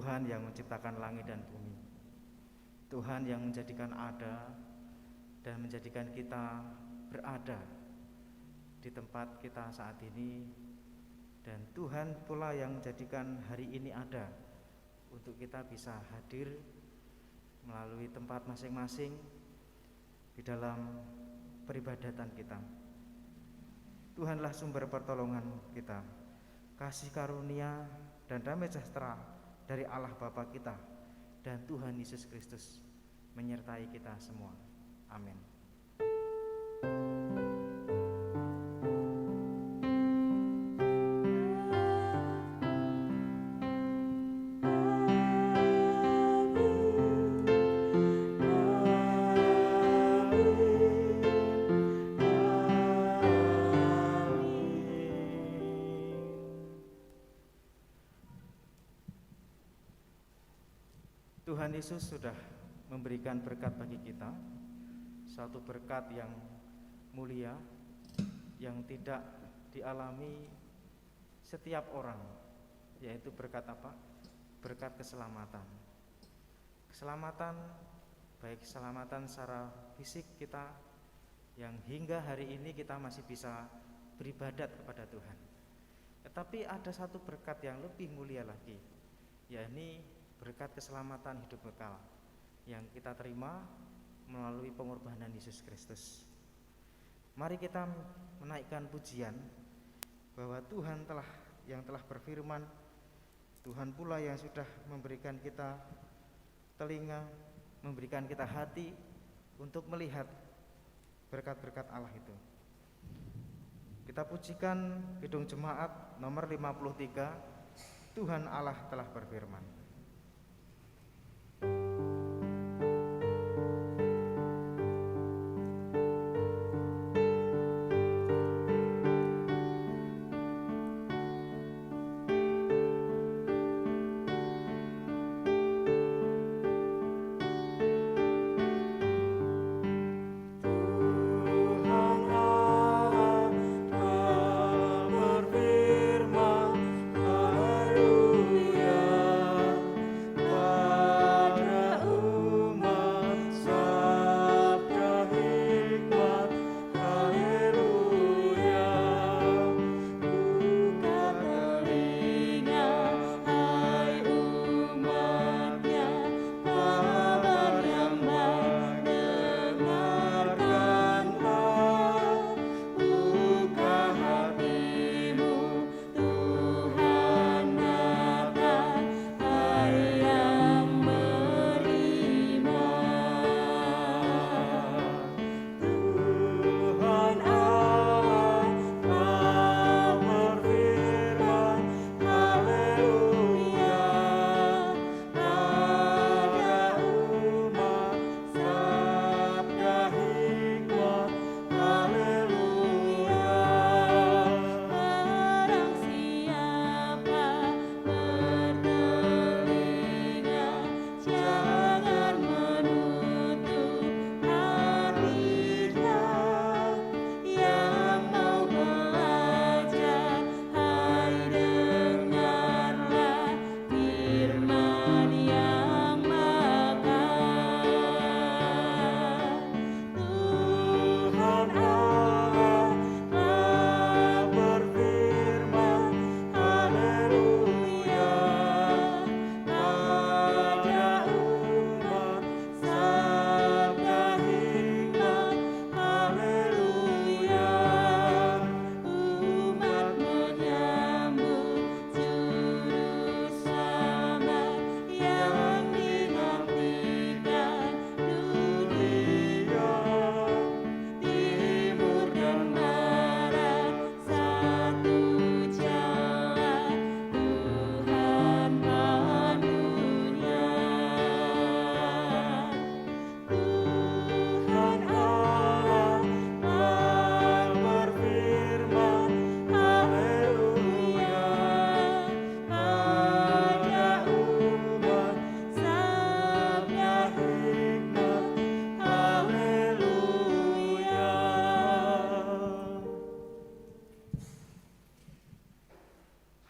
Tuhan yang menciptakan langit dan bumi, Tuhan yang menjadikan ada dan menjadikan kita berada di tempat kita saat ini, dan Tuhan pula yang menjadikan hari ini ada untuk kita bisa hadir melalui tempat masing-masing di dalam peribadatan kita. Tuhanlah sumber pertolongan kita, kasih karunia dan damai sejahtera dari Allah Bapa kita dan Tuhan Yesus Kristus menyertai kita semua. Amin. Tuhan Yesus sudah memberikan berkat bagi kita, satu berkat yang mulia yang tidak dialami setiap orang, yaitu berkat apa? Berkat keselamatan. Keselamatan, baik keselamatan secara fisik kita yang hingga hari ini kita masih bisa beribadat kepada Tuhan. Tetapi ada satu berkat yang lebih mulia lagi, yakni berkat keselamatan hidup kekal yang kita terima melalui pengorbanan Yesus Kristus. Mari kita menaikkan pujian bahwa Tuhan telah berfirman, Tuhan pula yang sudah memberikan kita telinga, memberikan kita hati untuk melihat berkat-berkat Allah itu. Kita pujikan Kidung Jemaat nomor 53, Tuhan Allah telah berfirman.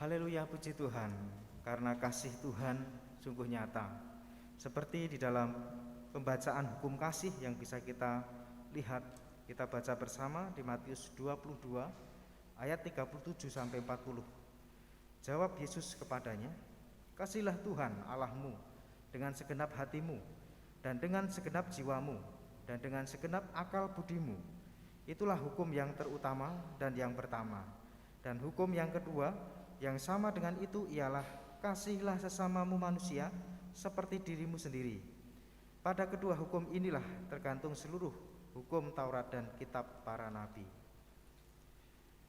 Haleluya, puji Tuhan, karena kasih Tuhan sungguh nyata. Seperti di dalam pembacaan hukum kasih yang bisa kita lihat, kita baca bersama di Matius 22 ayat 37 sampai 40. Jawab Yesus kepadanya, "Kasihilah Tuhan Allahmu dengan segenap hatimu dan dengan segenap jiwamu dan dengan segenap akal budimu. Itulah hukum yang terutama dan yang pertama. Dan hukum yang kedua yang sama dengan itu ialah kasihilah sesamamu manusia seperti dirimu sendiri. Pada kedua hukum inilah tergantung seluruh hukum Taurat dan kitab para nabi."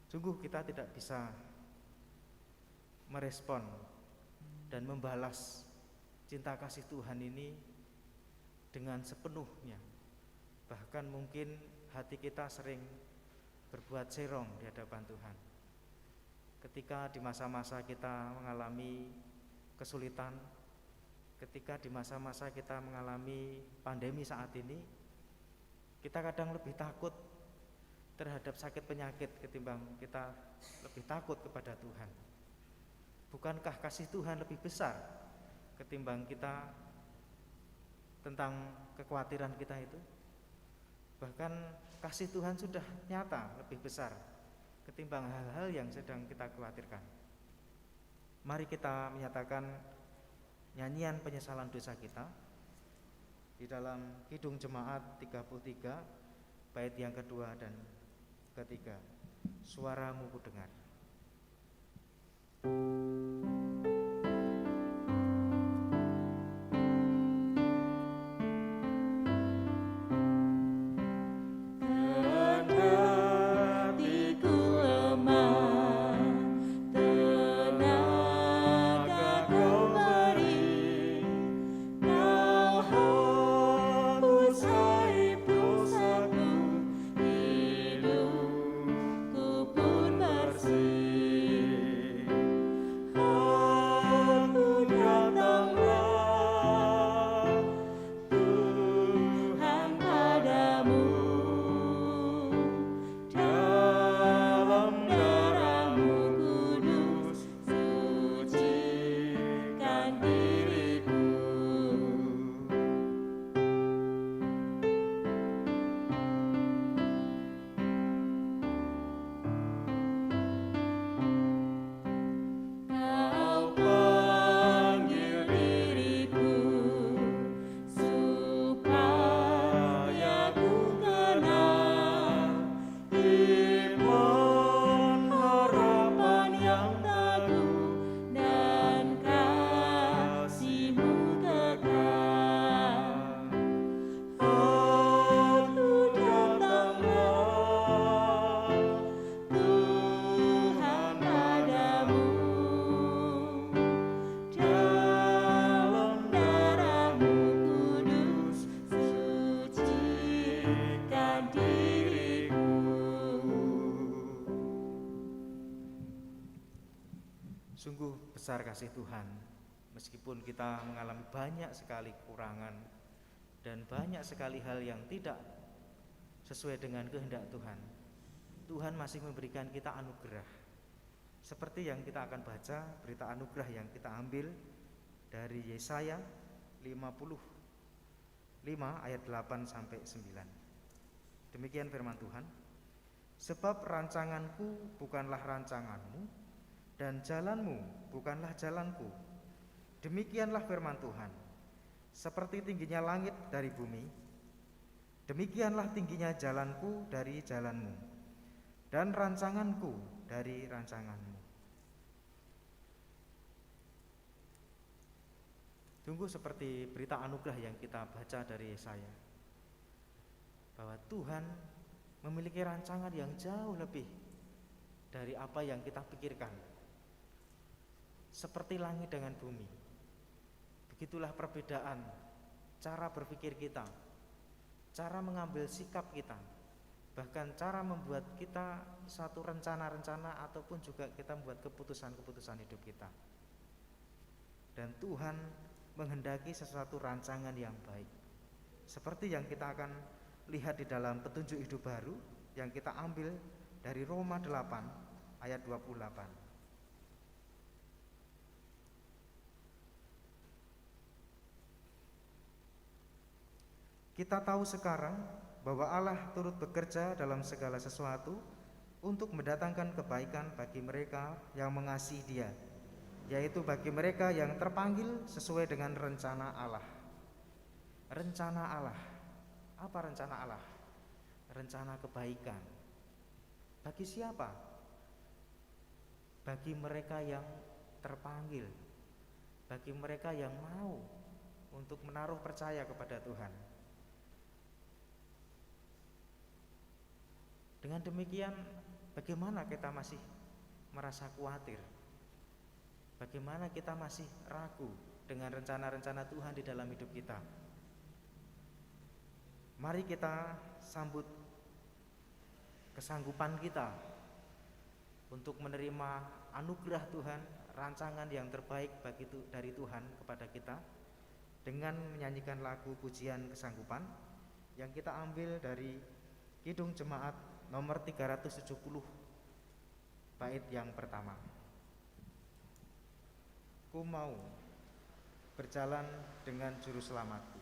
Sungguh kita tidak bisa merespon dan membalas cinta kasih Tuhan ini dengan sepenuhnya. Bahkan mungkin hati kita sering berbuat serong di hadapan Tuhan. Ketika di masa-masa kita mengalami kesulitan, ketika di masa-masa kita mengalami pandemi saat ini, kita kadang lebih takut terhadap sakit penyakit ketimbang kita lebih takut kepada Tuhan. Bukankah kasih Tuhan lebih besar ketimbang kita tentang kekhawatiran kita itu? Bahkan kasih Tuhan sudah nyata lebih besar ketimbang hal-hal yang sedang kita khawatirkan. Mari kita menyatakan nyanyian penyesalan dosa kita di dalam Kidung Jemaat 33 bait yang kedua dan ketiga. Suaramu ku dengar. Sungguh besar kasih Tuhan, meskipun kita mengalami banyak sekali kekurangan dan banyak sekali hal yang tidak sesuai dengan kehendak Tuhan. Tuhan masih memberikan kita anugerah. Seperti yang kita akan baca berita anugerah yang kita ambil dari Yesaya 55 ayat 8 sampai 9. Demikian firman Tuhan. Sebab rancanganku bukanlah rancanganmu, dan jalanmu bukanlah jalanku. Demikianlah firman Tuhan. Seperti tingginya langit dari bumi, demikianlah tingginya jalanku dari jalanmu, dan rancanganku dari rancanganmu. Sungguh seperti berita anugerah yang kita baca dari Yesaya, bahwa Tuhan memiliki rancangan yang jauh lebih dari apa yang kita pikirkan. Seperti langit dengan bumi, begitulah perbedaan cara berpikir kita, cara mengambil sikap kita, bahkan cara membuat kita satu rencana-rencana ataupun juga kita membuat keputusan-keputusan hidup kita. Dan Tuhan menghendaki sesuatu rancangan yang baik, seperti yang kita akan lihat di dalam petunjuk hidup baru yang kita ambil dari Roma 8 ayat 28. Kita tahu sekarang bahwa Allah turut bekerja dalam segala sesuatu untuk mendatangkan kebaikan bagi mereka yang mengasihi Dia, yaitu bagi mereka yang terpanggil sesuai dengan rencana Allah. Rencana Allah. Apa rencana Allah? Rencana kebaikan. Bagi siapa? Bagi mereka yang terpanggil, bagi mereka yang mau untuk menaruh percaya kepada Tuhan. Dengan demikian, bagaimana kita masih merasa khawatir? Bagaimana kita masih ragu dengan rencana-rencana Tuhan di dalam hidup kita? Mari kita sambut kesanggupan kita untuk menerima anugerah Tuhan, rancangan yang terbaik dari Tuhan kepada kita, dengan menyanyikan lagu pujian kesanggupan yang kita ambil dari Kidung Jemaat nomor 370, bait yang pertama. Ku mau berjalan dengan juru selamatku.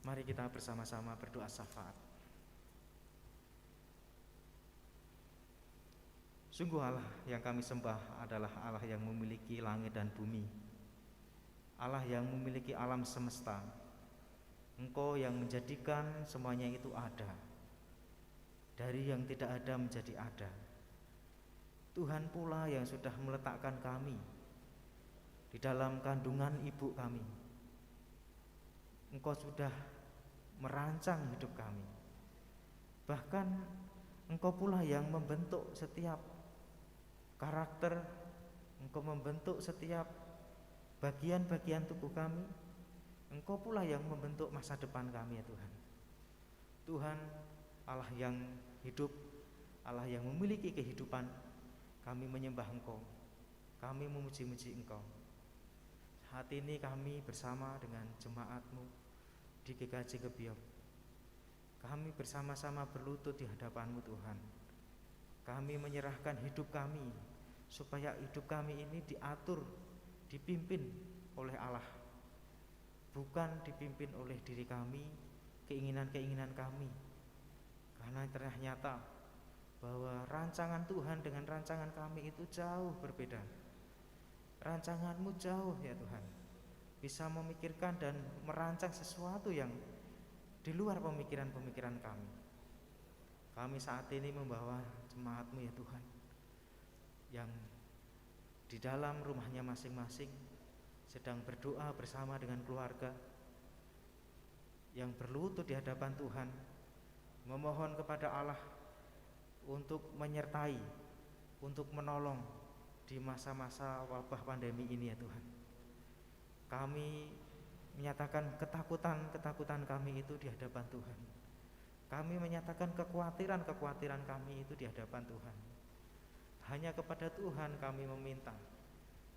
Mari kita bersama-sama berdoa syafaat. Sungguh Allah yang kami sembah adalah Allah yang memiliki langit dan bumi, Allah yang memiliki alam semesta. Engkau yang menjadikan semuanya itu ada, dari yang tidak ada menjadi ada. Tuhan pula yang sudah meletakkan kami di dalam kandungan ibu kami. Engkau sudah merancang hidup kami. Bahkan Engkau pula yang membentuk setiap karakter, Engkau membentuk setiap bagian-bagian tubuh kami. Engkau pula yang membentuk masa depan kami ya Tuhan. Tuhan Allah yang hidup, Allah yang memiliki kehidupan, kami menyembah Engkau, kami memuji-muji Engkau. Saat ini kami bersama dengan jemaat-Mu di GKJ Gebyok, kami bersama-sama berlutut di hadapan-Mu Tuhan. Kami menyerahkan hidup kami, supaya hidup kami ini diatur, dipimpin oleh Allah, bukan dipimpin oleh diri kami, keinginan-keinginan kami. Karena ternyata bahwa rancangan Tuhan dengan rancangan kami itu jauh berbeda. Rancangan-Mu jauh ya Tuhan, bisa memikirkan dan merancang sesuatu yang di luar pemikiran-pemikiran kami. Kami saat ini membawa jemaat-Mu ya Tuhan, yang di dalam rumahnya masing-masing sedang berdoa bersama dengan keluarga, yang berlutut di hadapan Tuhan, memohon kepada Allah untuk menyertai, untuk menolong di masa-masa wabah pandemi ini ya Tuhan. Kami menyatakan ketakutan kami itu di hadapan Tuhan. Kami menyatakan kekhawatiran kami itu di hadapan Tuhan. Hanya kepada Tuhan kami meminta,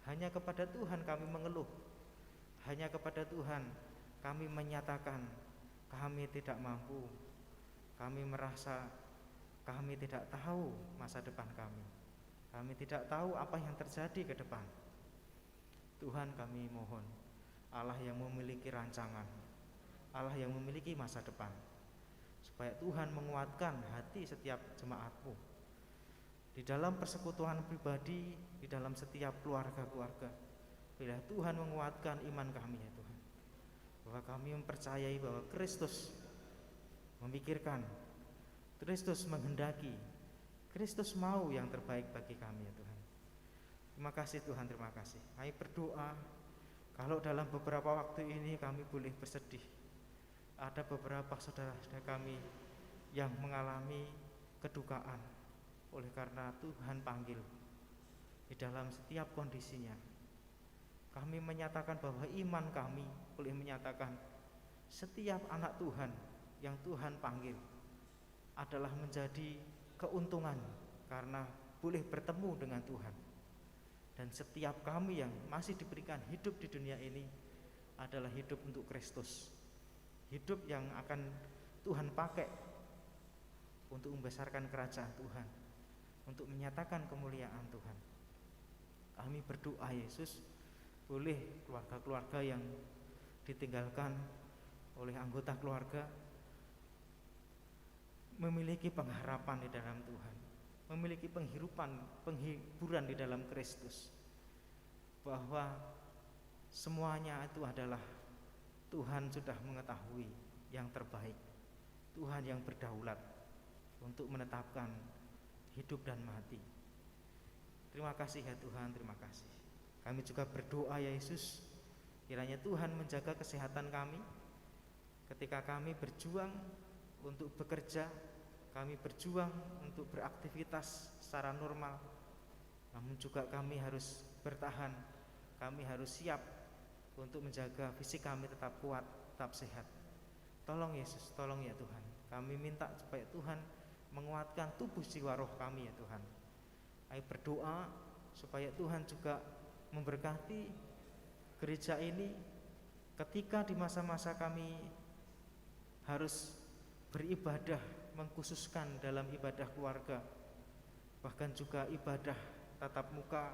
hanya kepada Tuhan kami mengeluh, hanya kepada Tuhan kami menyatakan kami tidak mampu, kami merasa kami tidak tahu masa depan kami tidak tahu apa yang terjadi ke depan. Tuhan kami mohon, Allah yang memiliki rancangan, Allah yang memiliki masa depan, supaya Tuhan menguatkan hati setiap jemaat-Mu di dalam persekutuan pribadi, di dalam setiap keluarga-keluarga. Bila Tuhan menguatkan iman kami ya Tuhan, bahwa kami mempercayai bahwa Kristus memikirkan Kristus menghendaki, Kristus mau yang terbaik bagi kami ya Tuhan. Terima kasih Tuhan, terima kasih. Kami berdoa kalau dalam beberapa waktu ini kami boleh bersedih. Ada beberapa saudara-saudara kami yang mengalami kedukaan oleh karena Tuhan panggil di dalam setiap kondisinya. Kami menyatakan bahwa iman kami boleh menyatakan setiap anak Tuhan yang Tuhan panggil adalah menjadi keuntungan karena boleh bertemu dengan Tuhan. Dan setiap kami yang masih diberikan hidup di dunia ini adalah hidup untuk Kristus, hidup yang akan Tuhan pakai untuk membesarkan kerajaan Tuhan, untuk menyatakan kemuliaan Tuhan. Kami berdoa Yesus, boleh keluarga-keluarga yang ditinggalkan oleh anggota keluarga memiliki pengharapan di dalam Tuhan, memiliki penghiburan di dalam Kristus, bahwa semuanya itu adalah Tuhan sudah mengetahui yang terbaik. Tuhan yang berdaulat untuk menetapkan hidup dan mati. Terima kasih ya Tuhan, terima kasih. Kami juga berdoa ya Yesus, kiranya Tuhan menjaga kesehatan kami ketika kami berjuang untuk bekerja, kami berjuang untuk beraktivitas secara normal. Namun juga kami harus bertahan, kami harus siap untuk menjaga fisik kami tetap kuat, tetap sehat. Tolong Yesus, tolong ya Tuhan. Kami minta supaya Tuhan menguatkan tubuh jiwa roh kami ya Tuhan. Kami berdoa supaya Tuhan juga memberkati gereja ini ketika di masa-masa kami harus beribadah, mengkhususkan dalam ibadah keluarga, bahkan juga ibadah tatap muka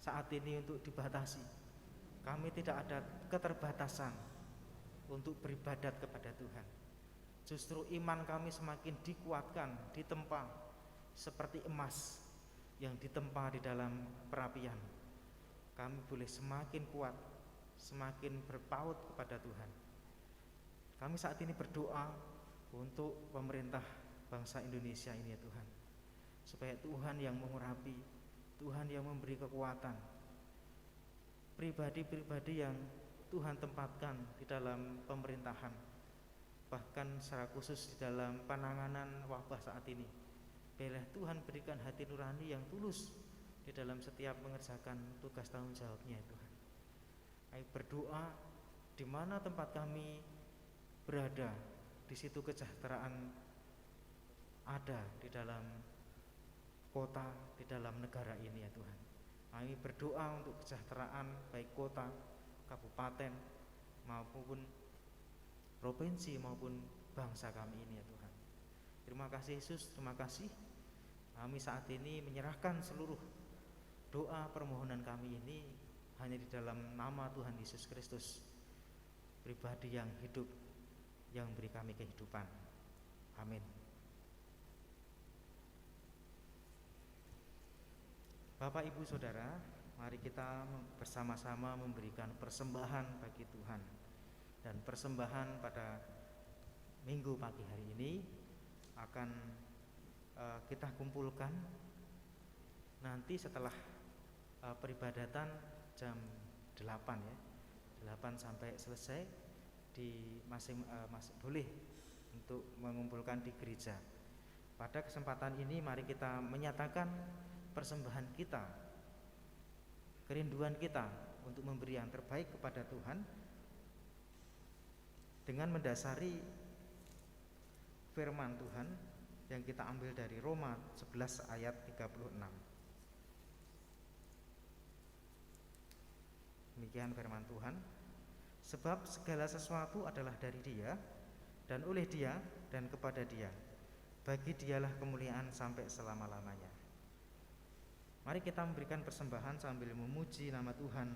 saat ini untuk dibatasi. Kami tidak ada keterbatasan untuk beribadat kepada Tuhan. Justru iman kami semakin dikuatkan, ditempa seperti emas yang ditempa di dalam perapian. Kami boleh semakin kuat, semakin berpaut kepada Tuhan. Kami saat ini berdoa untuk pemerintah bangsa Indonesia ini ya Tuhan, supaya Tuhan yang mengurapi, Tuhan yang memberi kekuatan, pribadi-pribadi yang Tuhan tempatkan di dalam pemerintahan, bahkan secara khusus di dalam penanganan wabah saat ini. Biarlah Tuhan berikan hati nurani yang tulus di dalam setiap mengerjakan tugas tanggung jawabnya ya Tuhan. Kami berdoa di mana tempat kami berada, di situ kesejahteraan ada di dalam kota, di dalam negara ini ya Tuhan. Kami berdoa untuk kesejahteraan baik kota, kabupaten maupun provinsi maupun bangsa kami ini ya Tuhan. Terima kasih Yesus, terima kasih. Kami saat ini menyerahkan seluruh doa permohonan kami ini hanya di dalam nama Tuhan Yesus Kristus, pribadi yang hidup, yang beri kami kehidupan. Amin. Bapak Ibu Saudara, mari kita bersama-sama memberikan persembahan bagi Tuhan. Dan persembahan pada minggu pagi hari ini akan kita kumpulkan nanti setelah peribadatan jam 8 ya, 8 sampai selesai di boleh untuk mengumpulkan di gereja. Pada kesempatan ini mari kita menyatakan persembahan kita, kerinduan kita untuk memberi yang terbaik kepada Tuhan dengan mendasari firman Tuhan yang kita ambil dari Roma 11 ayat 36. Demikian firman Tuhan. Sebab segala sesuatu adalah dari Dia dan oleh Dia dan kepada Dia. Bagi Dialah kemuliaan sampai selama-lamanya. Mari kita memberikan persembahan sambil memuji nama Tuhan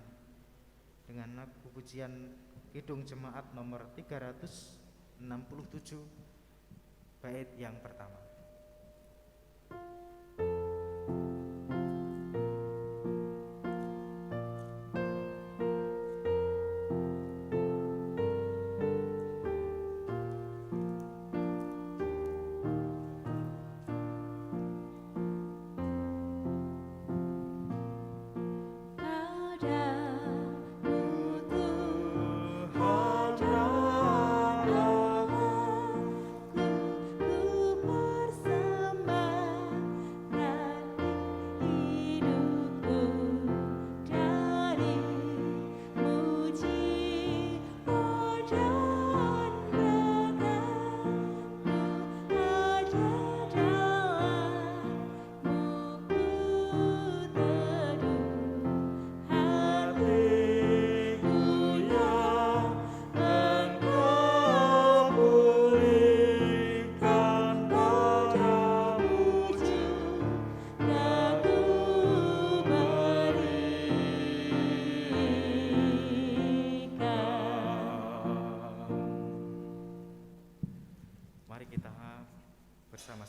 dengan pujian Kidung Jemaat nomor 367 bait yang pertama.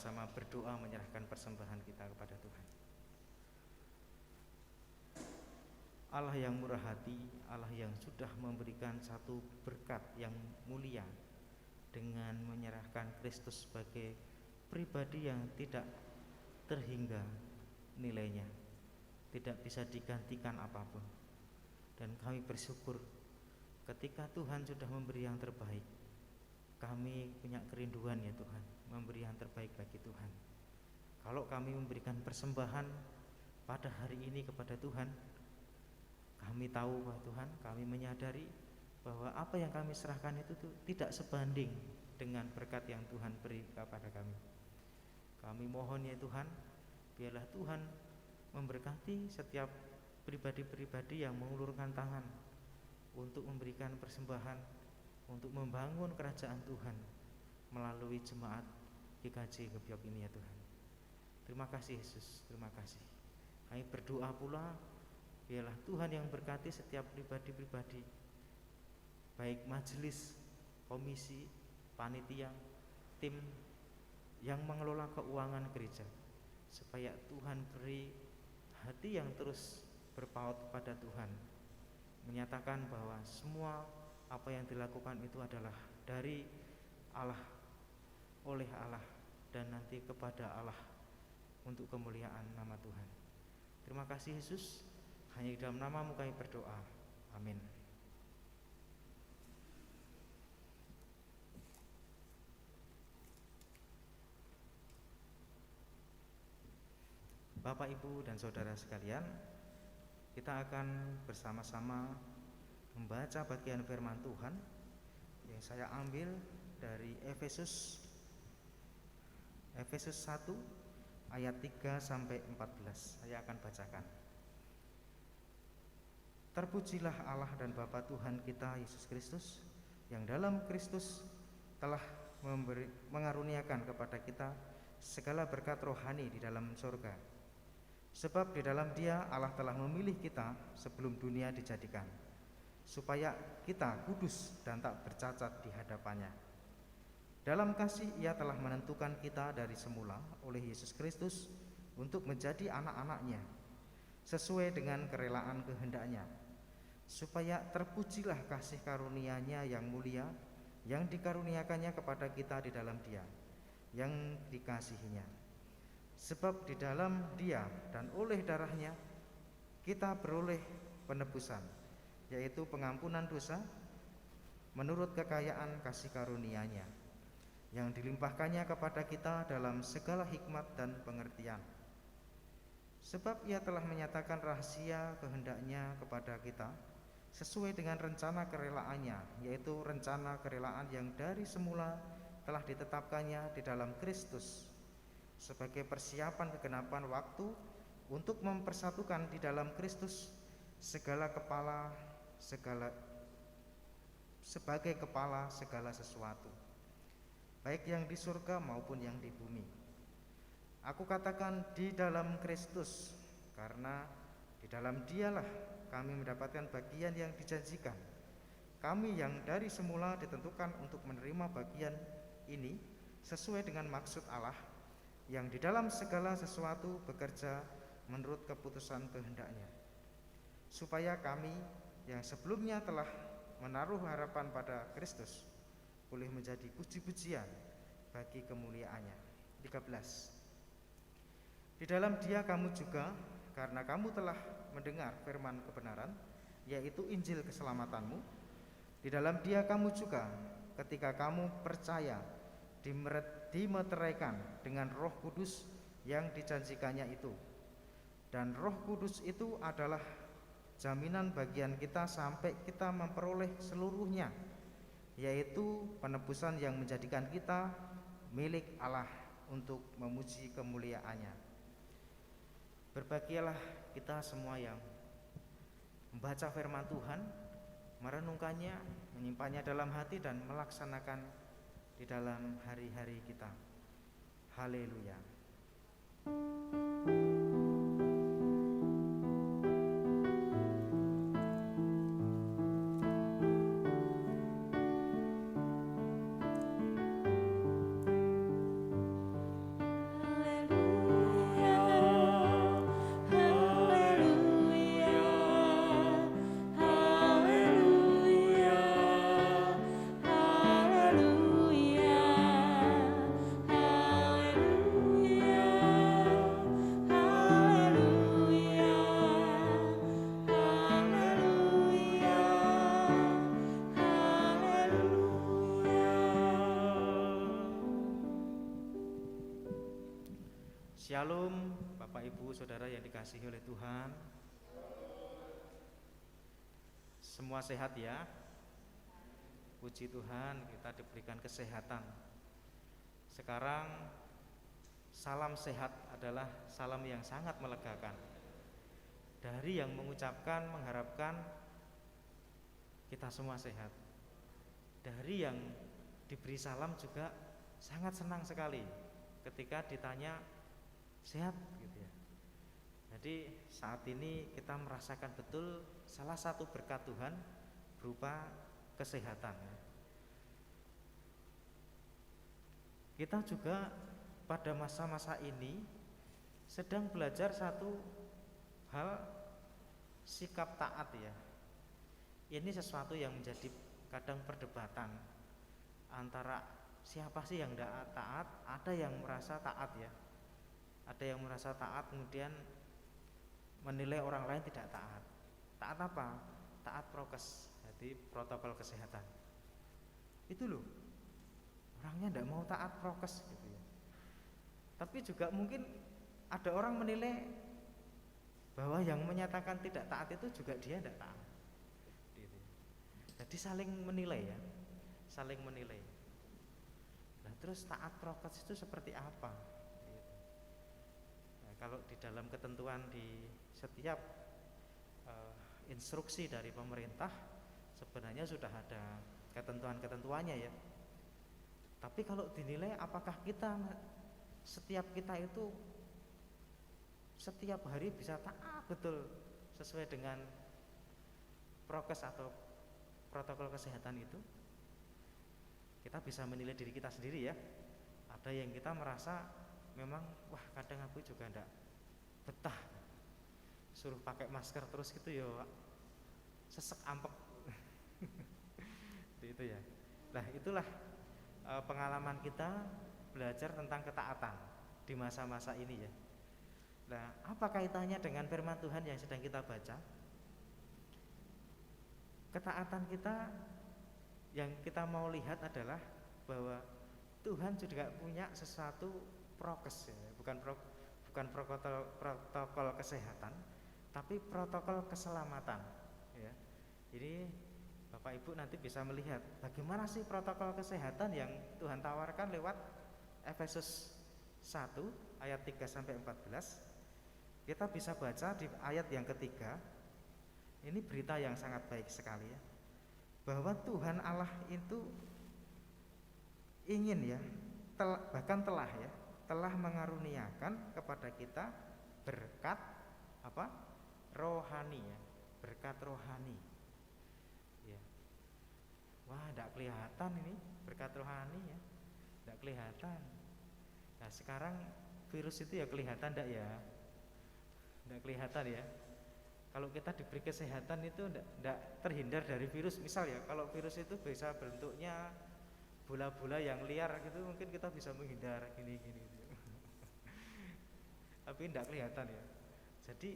sama-sama berdoa menyerahkan persembahan kita kepada Tuhan. Allah yang murah hati, Allah yang sudah memberikan satu berkat yang mulia dengan menyerahkan Kristus sebagai pribadi yang tidak terhingga nilainya, tidak bisa digantikan apapun. Dan kami bersyukur ketika Tuhan sudah memberi yang terbaik. Kami punya kerinduan ya Tuhan, memberi yang terbaik bagi Tuhan. Kalau kami memberikan persembahan pada hari ini kepada Tuhan, kami tahu bahwa Tuhan, kami menyadari bahwa apa yang kami serahkan itu tidak sebanding dengan berkat yang Tuhan beri kepada kami. Kami mohon ya Tuhan, biarlah Tuhan memberkati setiap pribadi-pribadi yang mengulurkan tangan untuk memberikan persembahan, untuk membangun kerajaan Tuhan melalui jemaat GKJ Gebyok ini ya Tuhan. Terima kasih Yesus, terima kasih. Kami berdoa pula, biarlah Tuhan yang berkati setiap pribadi-pribadi, baik majelis, komisi, panitia, tim yang mengelola keuangan gereja, supaya Tuhan beri hati yang terus berpaut kepada Tuhan, menyatakan bahwa semua apa yang dilakukan itu adalah dari Allah, oleh Allah, dan nanti kepada Allah untuk kemuliaan nama Tuhan. Terima kasih Yesus, hanya di dalam nama-Mu kami berdoa, amin. Bapak, Ibu, dan Saudara sekalian, kita akan bersama-sama membaca bagian firman Tuhan yang saya ambil dari Efesus 1 ayat 3 sampai 14. Saya akan bacakan. Terpujilah Allah dan Bapa Tuhan kita Yesus Kristus, yang dalam Kristus telah mengaruniakan kepada kita segala berkat rohani di dalam surga. Sebab di dalam Dia Allah telah memilih kita sebelum dunia dijadikan, supaya kita kudus dan tak bercacat di hadapannya. Dalam kasih Ia telah menentukan kita dari semula oleh Yesus Kristus untuk menjadi anak-anak-Nya, sesuai dengan kerelaan kehendak-Nya, supaya terpujilah kasih karunia-Nya yang mulia, yang dikaruniakannya kepada kita di dalam Dia, yang dikasihinya. Sebab di dalam Dia dan oleh darah-Nya kita beroleh penebusan, yaitu pengampunan dosa menurut kekayaan kasih karunia-Nya yang dilimpahkannya kepada kita dalam segala hikmat dan pengertian. Sebab Ia telah menyatakan rahasia kehendak-Nya kepada kita sesuai dengan rencana kerelaannya, yaitu rencana kerelaan yang dari semula telah ditetapkannya di dalam Kristus sebagai persiapan kegenapan waktu, untuk mempersatukan di dalam Kristus sebagai kepala segala sesuatu, baik yang di surga maupun yang di bumi. Aku katakan di dalam Kristus, karena di dalam Dialah kami mendapatkan bagian yang dijanjikan. Kami yang dari semula ditentukan untuk menerima bagian ini sesuai dengan maksud Allah, yang di dalam segala sesuatu bekerja menurut keputusan kehendak-Nya, supaya kami yang sebelumnya telah menaruh harapan pada Kristus boleh menjadi puji-pujian bagi kemuliaan-Nya. 13. Di dalam Dia kamu juga, karena kamu telah mendengar firman kebenaran, yaitu Injil keselamatanmu, di dalam Dia kamu juga, ketika kamu percaya, dimeteraikan dengan Roh Kudus yang dijanjikannya itu. Dan Roh Kudus itu adalah jaminan bagian kita sampai kita memperoleh seluruhnya, yaitu penebusan yang menjadikan kita milik Allah untuk memuji kemuliaan-Nya. Berbahagialah kita semua yang membaca firman Tuhan, merenungkannya, menyimpannya dalam hati, dan melaksanakan di dalam hari-hari kita. Haleluya. Shalom Bapak Ibu Saudara yang dikasihi oleh Tuhan. Semua sehat ya. Puji Tuhan kita diberikan kesehatan. Sekarang salam sehat adalah salam yang sangat melegakan. Dari yang mengucapkan mengharapkan kita semua sehat. Dari yang diberi salam juga sangat senang sekali ketika ditanya sehat gitu ya. Jadi saat ini kita merasakan betul salah satu berkat Tuhan berupa kesehatan. Kita juga pada masa-masa ini sedang belajar satu hal, sikap taat ya. Ini sesuatu yang menjadi kadang perdebatan antara siapa sih yang tidak taat. Ada yang merasa taat ya, ada yang merasa taat kemudian menilai orang lain tidak taat. Taat apa? Taat prokes, jadi protokol kesehatan. Itu loh, orangnya tidak mau taat prokes gitu ya. Tapi juga mungkin ada orang menilai bahwa yang menyatakan tidak taat itu juga dia tidak taat gitu. Jadi saling menilai ya, saling menilai. Nah terus taat prokes itu seperti apa? Kalau di dalam ketentuan di setiap instruksi dari pemerintah sebenarnya sudah ada ketentuan-ketentuannya ya. Tapi kalau dinilai apakah setiap kita itu setiap hari bisa taat betul sesuai dengan prokes atau protokol kesehatan itu, kita bisa menilai diri kita sendiri ya. Ada yang kita merasa memang wah kadang aku juga enggak betah suruh pakai masker terus gitu ya, sesek ampek itu ya. Nah itulah pengalaman kita belajar tentang ketaatan di masa-masa ini ya. Nah apa kaitannya dengan firman Tuhan yang sedang kita baca? Ketaatan kita yang kita mau lihat adalah bahwa Tuhan juga punya sesuatu prokes ya, bukan protokol kesehatan, tapi protokol keselamatan ya. Jadi Bapak Ibu nanti bisa melihat bagaimana sih protokol kesehatan yang Tuhan tawarkan lewat Efesus 1 ayat 3 sampai 14. Kita bisa baca di ayat yang ketiga. Ini berita yang sangat baik sekali ya, bahwa Tuhan Allah itu ingin ya, bahkan telah mengaruniakan kepada kita berkat apa? Rohani ya, berkat rohani. Ya. Wah, tidak kelihatan ini berkat rohani ya, tidak kelihatan. Nah sekarang virus itu ya kelihatan tidak ya? Tidak kelihatan ya. Kalau kita diberi kesehatan itu tidak terhindar dari virus. Misal ya, kalau virus itu bisa bentuknya bola-bola yang liar gitu, mungkin kita bisa menghindar gini. Tapi tidak kelihatan ya. Jadi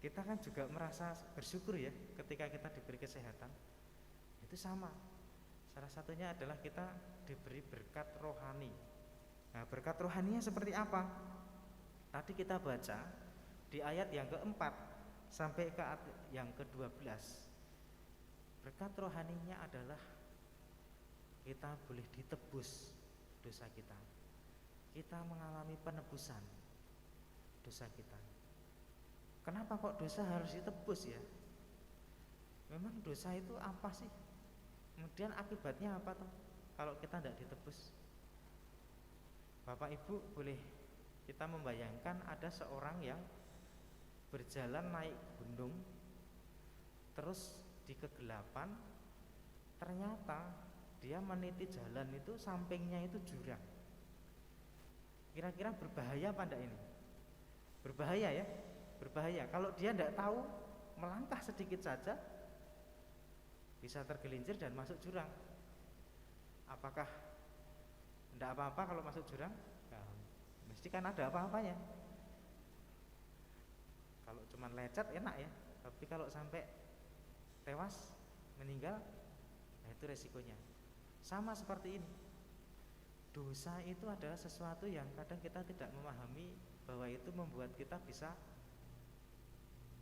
kita kan juga merasa bersyukur ya ketika kita diberi kesehatan. Itu sama. Salah satunya adalah kita diberi berkat rohani. Nah berkat rohaninya seperti apa? Tadi kita baca di ayat yang keempat sampai ke ayat yang ke-12. Berkat rohaninya adalah kita boleh ditebus dosa kita. Kita mengalami penebusan dosa kita. Kenapa kok dosa harus ditebus ya? Memang dosa itu apa sih? Kemudian akibatnya apa toh kalau kita tidak ditebus? Bapak Ibu boleh kita membayangkan ada seorang yang berjalan naik gunung, terus di kegelapan ternyata dia meniti jalan itu sampingnya itu jurang. Kira-kira berbahaya apa enggak ini? Berbahaya ya, berbahaya. Kalau dia tidak tahu, melangkah sedikit saja bisa tergelincir dan masuk jurang. Apakah tidak apa-apa kalau masuk jurang? Nah, mesti kan ada apa-apanya. Kalau cuma lecet enak ya, tapi kalau sampai tewas, meninggal, nah itu resikonya. Sama seperti ini. Dosa itu adalah sesuatu yang kadang kita tidak memahami bahwa itu membuat kita bisa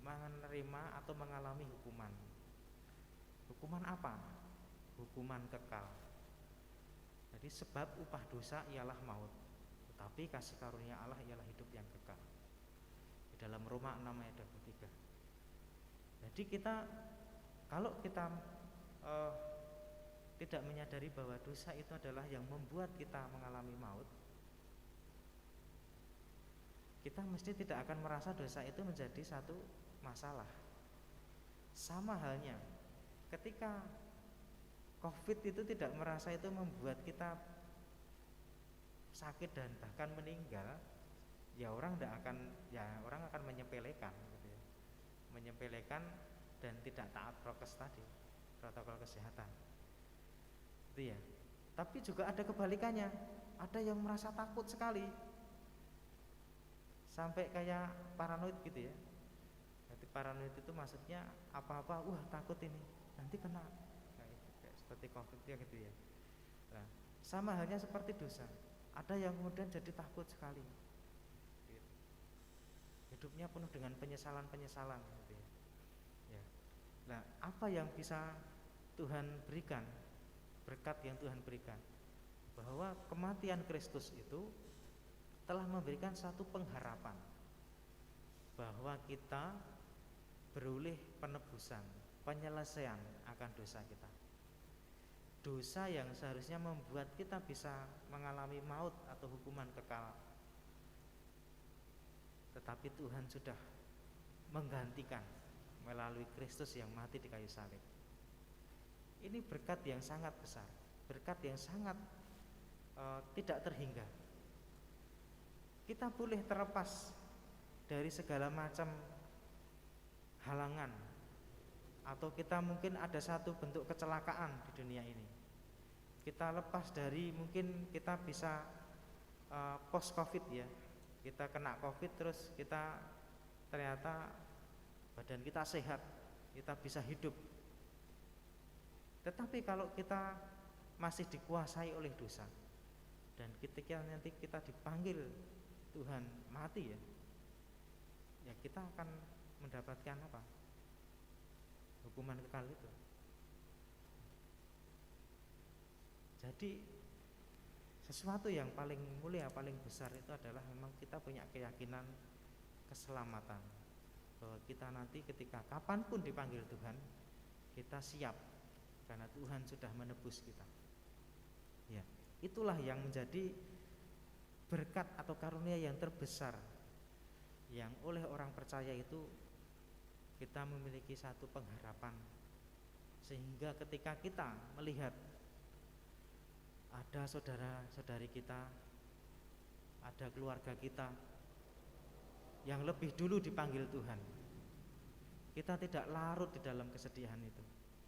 menerima atau mengalami hukuman. Hukuman apa? Hukuman kekal. Jadi sebab upah dosa ialah maut, tetapi kasih karunia Allah ialah hidup yang kekal. Di dalam Roma 6 ayat 23. Jadi kalau kita tidak menyadari bahwa dosa itu adalah yang membuat kita mengalami maut, kita mesti tidak akan merasa dosa itu menjadi satu masalah. Sama halnya ketika COVID itu tidak merasa itu membuat kita sakit dan bahkan meninggal, ya orang akan menyepelekan gitu ya. Menyepelekan dan tidak taat prokes tadi, protokol kesehatan. Itu ya. Tapi juga ada kebalikannya. Ada yang merasa takut sekali. Sampai kayak paranoid gitu ya. Jadi paranoid itu maksudnya apa-apa, wah takut ini, nanti kena. Kayak seperti COVID ya gitu ya. Nah, sama halnya seperti dosa. Ada yang kemudian jadi takut sekali. Hidupnya penuh dengan penyesalan-penyesalan gitu ya. Ya. Nah, apa yang bisa Tuhan berikan? Berkat yang Tuhan berikan, bahwa kematian Kristus itu telah memberikan satu pengharapan bahwa kita beroleh penebusan, penyelesaian akan dosa kita. Dosa yang seharusnya membuat kita bisa mengalami maut atau hukuman kekal, tetapi Tuhan sudah menggantikan melalui Kristus yang mati di kayu salib. Ini berkat yang sangat besar, berkat yang sangat tidak terhingga. Kita boleh terlepas dari segala macam halangan, atau kita mungkin ada satu bentuk kecelakaan di dunia ini. Kita lepas dari, mungkin kita bisa post COVID ya. Kita kena COVID terus kita ternyata badan kita sehat, kita bisa hidup. Tetapi kalau kita masih dikuasai oleh dosa, dan ketika nanti kita dipanggil Tuhan mati ya kita akan mendapatkan apa? Hukuman kekal itu. Jadi sesuatu yang paling mulia, paling besar itu adalah memang kita punya keyakinan keselamatan, bahwa kita nanti ketika kapanpun dipanggil Tuhan, kita siap karena Tuhan sudah menebus kita. Ya, itulah yang menjadi berkat atau karunia yang terbesar, yang oleh orang percaya itu kita memiliki satu pengharapan, sehingga ketika kita melihat ada saudara-saudari kita, ada keluarga kita yang lebih dulu dipanggil Tuhan, kita tidak larut di dalam kesedihan itu.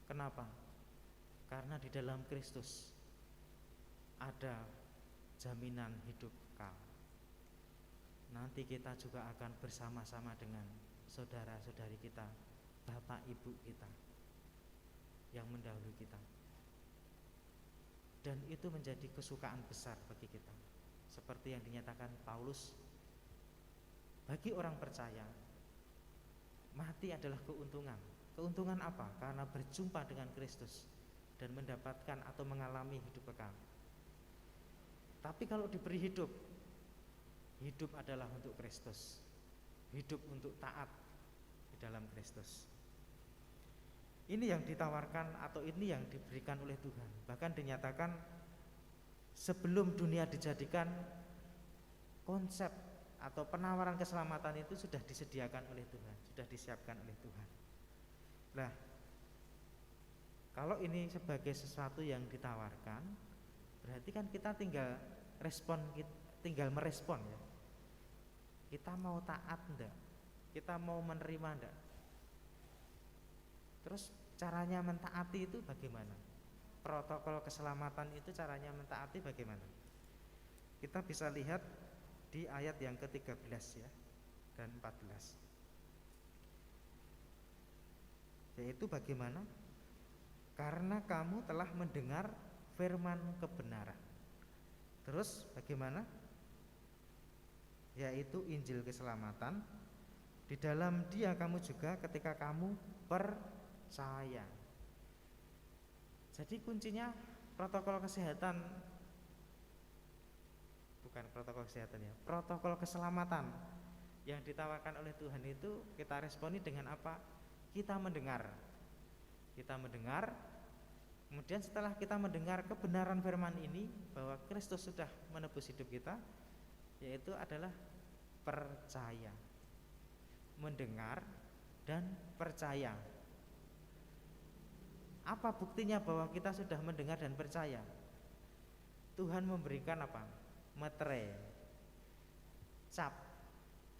Kenapa? Karena di dalam Kristus ada jaminan hidup kekal. Nanti kita juga akan bersama-sama dengan saudara-saudari kita, bapak ibu kita yang mendahului kita. Dan itu menjadi kesukaan besar bagi kita. Seperti yang dinyatakan Paulus, bagi orang percaya mati adalah keuntungan. Keuntungan apa? Karena berjumpa dengan Kristus dan mendapatkan atau mengalami hidup kekal. Tapi kalau diberi hidup, hidup adalah untuk Kristus, hidup untuk taat di dalam Kristus. Ini yang ditawarkan atau ini yang diberikan oleh Tuhan. Bahkan dinyatakan sebelum dunia dijadikan, konsep atau penawaran keselamatan itu sudah disediakan oleh Tuhan, sudah disiapkan oleh Tuhan. Nah, kalau ini sebagai sesuatu yang ditawarkan, berarti kan kita tinggal merespon ya. Kita mau taat enggak? Kita mau menerima enggak? Terus caranya mentaati itu bagaimana? Protokol keselamatan itu caranya mentaati bagaimana? Kita bisa lihat di ayat yang ke-13 ya dan 14. Yaitu bagaimana? Karena kamu telah mendengar firman kebenaran. Terus bagaimana? yaitu Injil keselamatan. Di dalam Dia kamu juga ketika kamu percaya. Jadi kuncinya protokol kesehatan, bukan protokol kesehatan ya, protokol keselamatan yang ditawarkan oleh Tuhan itu kita responi dengan apa? Kita mendengar. Kita mendengar, kemudian setelah kita mendengar kebenaran firman ini bahwa Kristus sudah menebus hidup kita, yaitu adalah percaya. Mendengar dan percaya. Apa buktinya bahwa kita sudah mendengar dan percaya? Tuhan memberikan apa? Metere, cap,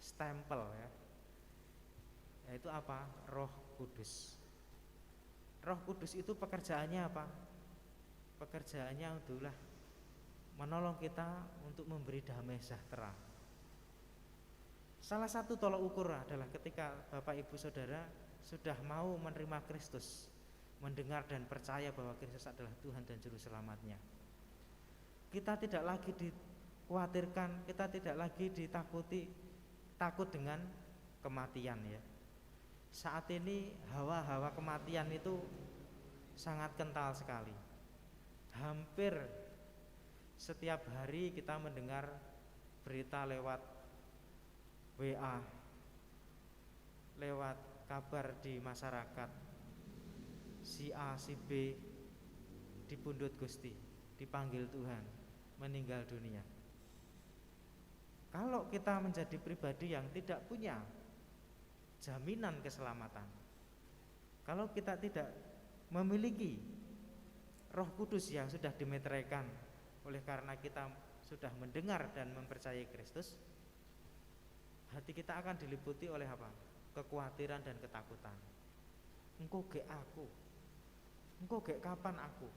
stempel ya. Yaitu apa? Roh Kudus. Roh Kudus itu pekerjaannya apa? Pekerjaannya adalah menolong kita untuk memberi damai sejahtera. Salah satu tolok ukur adalah ketika Bapak Ibu Saudara sudah mau menerima Kristus, mendengar dan percaya bahwa Kristus adalah Tuhan dan Juru Selamatnya. Kita tidak lagi dikhawatirkan, kita tidak lagi takut dengan kematian ya. Saat ini hawa-hawa kematian itu sangat kental sekali. Hampir setiap hari kita mendengar berita lewat WA, lewat kabar di masyarakat, si A, si B dipundhut Gusti, dipanggil Tuhan, meninggal dunia. Kalau kita menjadi pribadi yang tidak punya jaminan keselamatan, kalau kita tidak memiliki Roh Kudus yang sudah dimeteraikan oleh karena kita sudah mendengar dan mempercayai Kristus, hati kita akan diliputi oleh apa? Kekhawatiran dan ketakutan. Engko gek aku, engko gek kapan aku.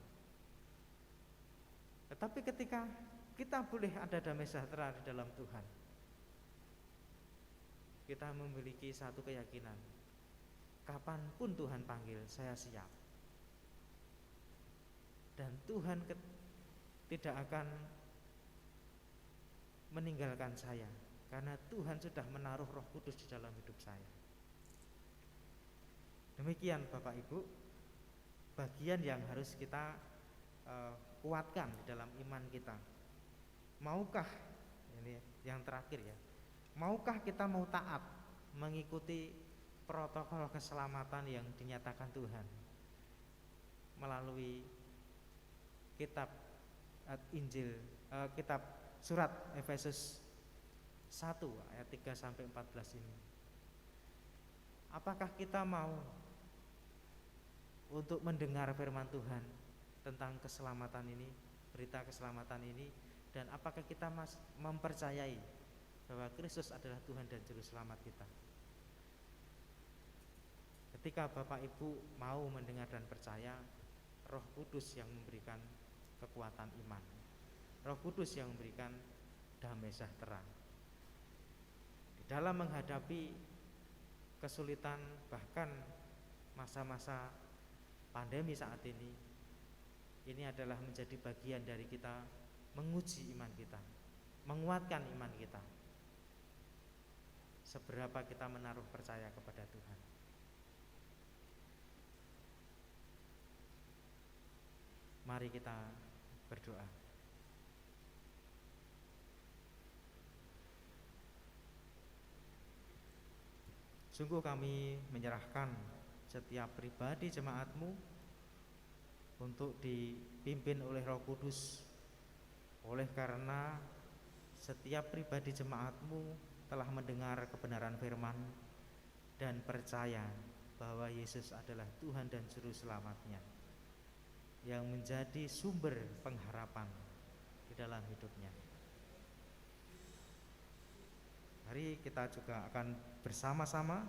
Tetapi ketika kita boleh ada damai sejahtera di dalam Tuhan, kita memiliki satu keyakinan, kapanpun Tuhan panggil, saya siap. Dan Tuhan tidak akan meninggalkan saya, karena Tuhan sudah menaruh Roh Kudus di dalam hidup saya. Demikian Bapak Ibu, bagian yang harus kita kuatkan di dalam iman kita. Maukah, ini yang terakhir ya, maukah kita mau taat mengikuti protokol keselamatan yang dinyatakan Tuhan melalui kitab Injil, kitab surat Efesus 1 ayat 3 sampai 14 ini. Apakah kita mau untuk mendengar firman Tuhan tentang keselamatan ini, berita keselamatan ini, dan apakah kita mempercayai bahwa Kristus adalah Tuhan dan Juru Selamat kita? Ketika Bapak Ibu mau mendengar dan percaya, Roh Kudus yang memberikan kekuatan iman, Roh Kudus yang memberikan damai sejahtera. Di dalam menghadapi kesulitan, bahkan masa-masa pandemi saat ini adalah menjadi bagian dari kita menguji iman kita, menguatkan iman kita. Seberapa kita menaruh percaya kepada Tuhan. Mari kita berdoa. Sungguh kami menyerahkan setiap pribadi jemaat-Mu untuk dipimpin oleh Roh Kudus. Oleh karena setiap pribadi jemaat-Mu telah mendengar kebenaran firman dan percaya bahwa Yesus adalah Tuhan dan Juru Selamatnya, yang menjadi sumber pengharapan di dalam hidupnya. Mari kita juga akan bersama-sama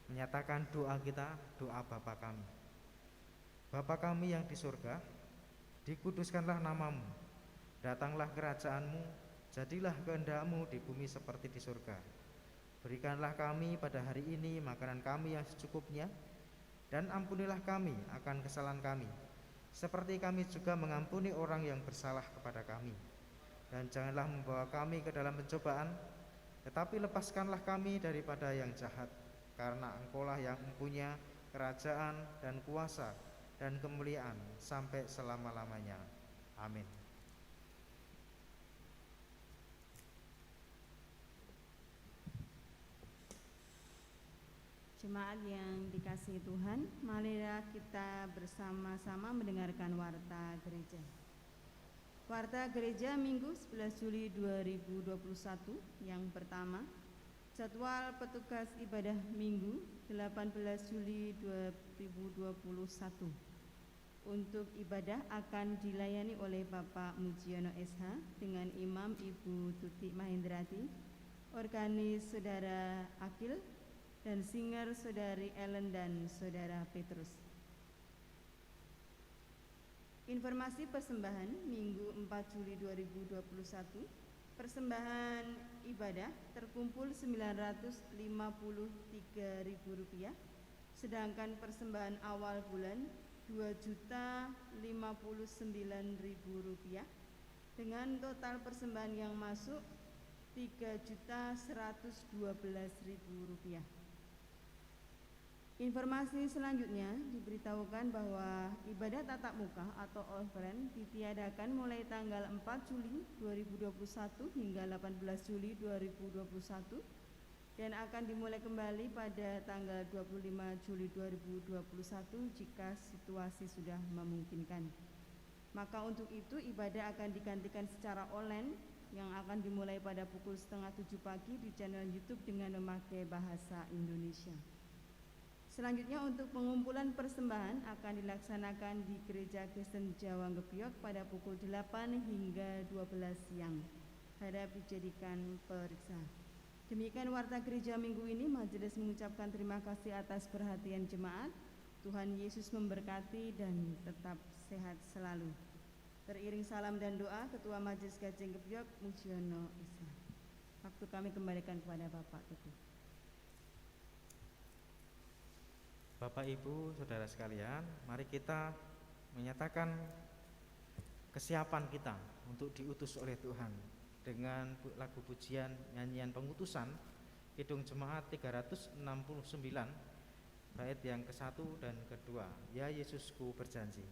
menyatakan doa kita, doa Bapa kami. Bapa kami yang di surga, dikuduskanlah namamu, datanglah kerajaanmu, jadilah kehendak-mu di bumi seperti di surga. Berikanlah kami pada hari ini makanan kami yang secukupnya, dan ampunilah kami akan kesalahan kami, seperti kami juga mengampuni orang yang bersalah kepada kami. dan janganlah membawa kami ke dalam pencobaan, tetapi lepaskanlah kami daripada yang jahat. Karena Engkaulah yang mempunyai kerajaan dan kuasa dan kemuliaan sampai selama-lamanya. Amin. Jemaat yang dikasihi Tuhan, marilah kita bersama-sama mendengarkan warta gereja. Warta gereja Minggu 11 Juli 2021 yang pertama, jadwal petugas ibadah Minggu 18 Juli 2021. Untuk ibadah akan dilayani oleh Bapak Mujiono SH dengan Imam Ibu Tuti Mahendrati, organis Saudara Akil, dan singer Saudari Ellen dan Saudara Petrus. Informasi persembahan Minggu 4 Juli 2021, persembahan ibadah terkumpul Rp953.000, sedangkan persembahan awal bulan Rp2.059.000, dengan total persembahan yang masuk Rp3.112.000. Informasi selanjutnya diberitahukan bahwa ibadah tatap muka atau offline ditiadakan mulai tanggal 4 Juli 2021 hingga 18 Juli 2021 dan akan dimulai kembali pada tanggal 25 Juli 2021 jika situasi sudah memungkinkan. Maka untuk itu ibadah akan digantikan secara online yang akan dimulai pada pukul 6:30 pagi di channel YouTube dengan memakai bahasa Indonesia. Selanjutnya untuk pengumpulan persembahan akan dilaksanakan di Gereja Kristen Jawa Ngebyok pada pukul 8 hingga 12 siang. Harap dijadikan periksa. Demikian warta gereja minggu ini. Majelis mengucapkan terima kasih atas perhatian jemaat. Tuhan Yesus memberkati dan tetap sehat selalu. Teriring salam dan doa Ketua Majelis Gajeng Ngebyok Mujiono SH. Waktu kami kembalikan kepada Bapak Tutu. Bapak Ibu Saudara sekalian, mari kita menyatakan kesiapan kita untuk diutus oleh Tuhan dengan lagu pujian nyanyian pengutusan Kidung Jemaat 369 bait yang ke-1 dan ke-2. Ya Yesusku berjanji.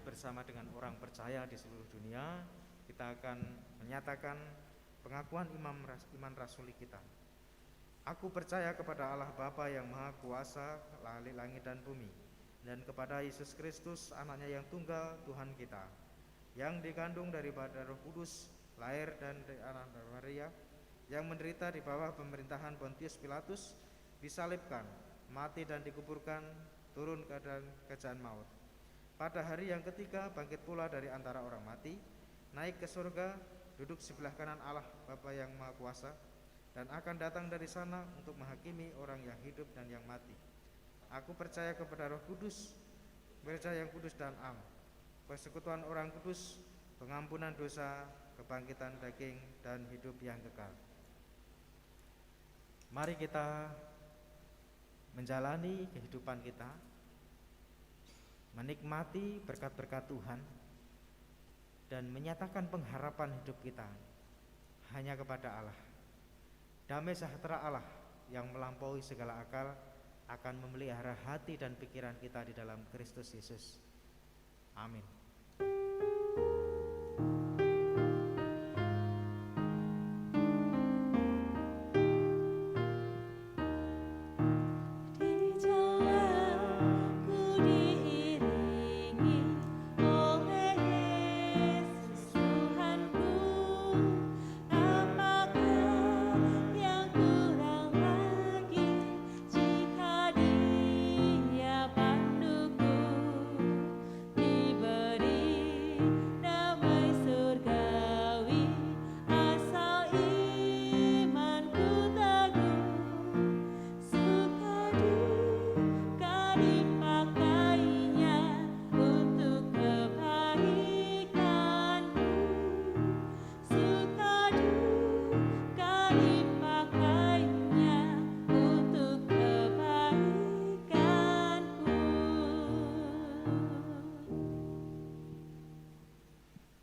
Bersama dengan orang percaya di seluruh dunia, kita akan menyatakan pengakuan iman rasuli kita. Aku percaya kepada Allah Bapa yang Maha Kuasa, langit dan bumi, dan kepada Yesus Kristus, anaknya yang tunggal, Tuhan kita, yang dikandung daripada Roh Kudus, lahir dan dari anak Maria, yang menderita di bawah pemerintahan Pontius Pilatus, disalibkan, mati dan dikuburkan, turun ke kerajaan maut. Pada hari yang ketiga bangkit pula dari antara orang mati, naik ke surga, duduk sebelah kanan Allah Bapa yang Maha Kuasa, dan akan datang dari sana untuk menghakimi orang yang hidup dan yang mati. Aku percaya kepada Roh Kudus, gereja yang kudus dan am, persekutuan orang kudus, pengampunan dosa, kebangkitan daging, dan hidup yang kekal. Mari kita menjalani kehidupan kita, menikmati berkat-berkat Tuhan, dan menyatakan pengharapan hidup kita hanya kepada Allah. Damai sejahtera Allah yang melampaui segala akal akan memelihara hati dan pikiran kita di dalam Kristus Yesus. Amin.